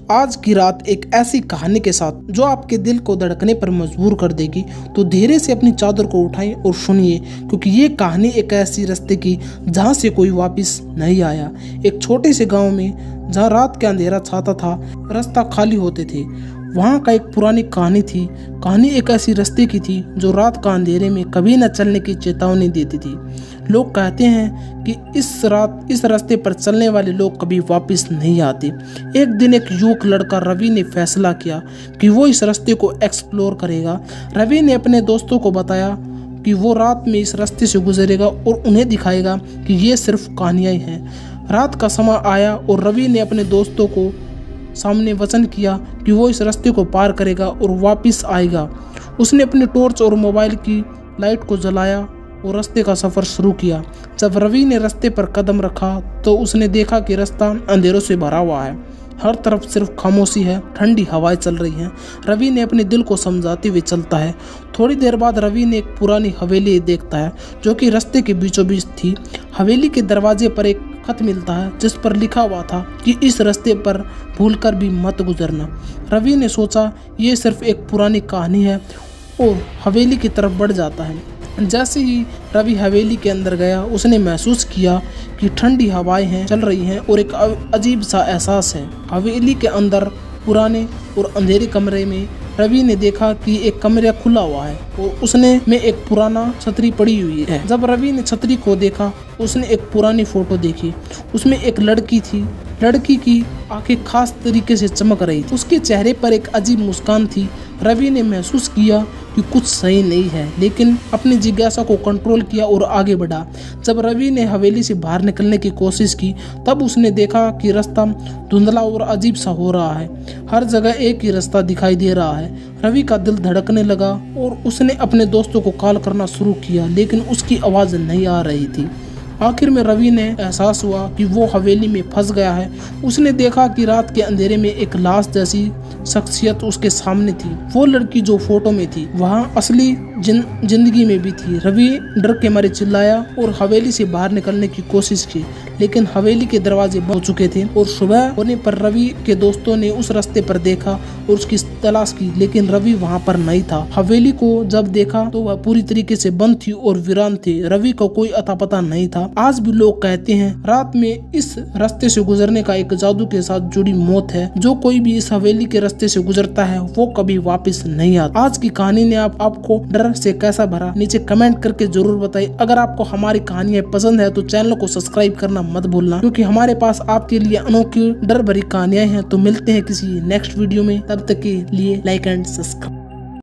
आज की रात एक ऐसी कहानी के साथ जो आपके दिल को धड़कने पर मजबूर कर देगी। तो धीरे से अपनी चादर को उठाएं और सुनिए, क्योंकि ये कहानी एक ऐसी रास्ते की जहाँ से कोई वापस नहीं आया। एक छोटे से गांव में जहाँ रात का अंधेरा छाता था, रास्ता खाली होते थे, वहाँ का एक पुरानी कहानी थी। कहानी एक ऐसी रास्ते की थी जो रात का अंधेरे में कभी न चलने की चेतावनी देती थी। लोग कहते हैं कि इस रास्ते पर चलने वाले लोग कभी वापस नहीं आते। एक दिन एक युवक लड़का रवि ने फैसला किया कि वो इस रास्ते को एक्सप्लोर करेगा। रवि ने अपने दोस्तों को बताया कि वो रात में इस रास्ते से गुजरेगा और उन्हें दिखाएगा कि ये सिर्फ कहानियाँ ही हैं। रात का समय आया और रवि ने अपने दोस्तों को सामने वचन किया कि वो इस रास्ते को पार करेगा और वापस आएगा। उसने अपने टॉर्च और मोबाइल की लाइट को जलाया और रास्ते का सफ़र शुरू किया। जब रवि ने रास्ते पर कदम रखा तो उसने देखा कि रास्ता अंधेरों से भरा हुआ है। हर तरफ सिर्फ खामोशी है, ठंडी हवाएं चल रही हैं। रवि ने अपने दिल को समझाते हुए चलता है। थोड़ी देर बाद रवि ने एक पुरानी हवेली देखता है जो कि रास्ते के बीचों बीच थी। हवेली के दरवाजे पर एक खत मिलता है जिस पर लिखा हुआ था कि इस रास्ते पर भूलकर भी मत गुजरना। रवि ने सोचा ये सिर्फ एक पुरानी कहानी है और हवेली की तरफ बढ़ जाता है। जैसे ही रवि हवेली के अंदर गया, उसने महसूस किया कि ठंडी हवाएं चल रही हैं और एक अजीब सा एहसास है। हवेली के अंदर पुराने और अंधेरे कमरे में रवि ने देखा कि एक कमरा खुला हुआ है और उसने में एक पुराना छतरी पड़ी हुई है। जब रवि ने छतरी को देखा, उसने एक पुरानी फोटो देखी। उसमें एक लड़की थी। लड़की की आंखें खास तरीके से चमक रही थी। उसके चेहरे पर एक अजीब मुस्कान थी। रवि ने महसूस किया कि कुछ सही नहीं है, लेकिन अपनी जिज्ञासा को कंट्रोल किया और आगे बढ़ा। जब रवि ने हवेली से बाहर निकलने की कोशिश की, तब उसने देखा कि रास्ता धुंधला और अजीब सा हो रहा है। हर जगह एक ही रास्ता दिखाई दे रहा है। रवि का दिल धड़कने लगा और उसने अपने दोस्तों को कॉल करना शुरू किया, लेकिन उसकी आवाज़ नहीं आ रही थी। आखिर में रवि ने एहसास हुआ कि वो हवेली में फंस गया है। उसने देखा कि रात के अंधेरे में एक लाश जैसी शख्सियत उसके सामने थी। वो लड़की जो फोटो में थी वहाँ असली जिंदगी में भी थी। रवि डर के मारे चिल्लाया और हवेली से बाहर निकलने की कोशिश की, लेकिन हवेली के दरवाजे बंद हो चुके थे। और सुबह होने पर रवि के दोस्तों ने उस रास्ते पर देखा और उसकी तलाश की, लेकिन रवि वहाँ पर नहीं था। हवेली को जब देखा तो वह पूरी तरीके से बंद थी और वीरान थी। रवि को कोई अता पता नहीं था। आज भी लोग कहते हैं रात में इस रास्ते से गुजरने का एक जादू के साथ जुड़ी मौत है। जो कोई भी इस हवेली के रास्ते से गुजरता है वो कभी वापस नहीं आता। आज की कहानी ने आपको डर से कैसा भरा, नीचे कमेंट करके जरूर बताइए। अगर आपको हमारी कहानियां पसंद है तो चैनल को सब्सक्राइब करना मत भूलना, क्योंकि हमारे पास आपके लिए अनोखी डर भरी कहानियां हैं। तो मिलते हैं किसी नेक्स्ट वीडियो में, तब तक के लिए लाइक एंड सब्सक्राइब।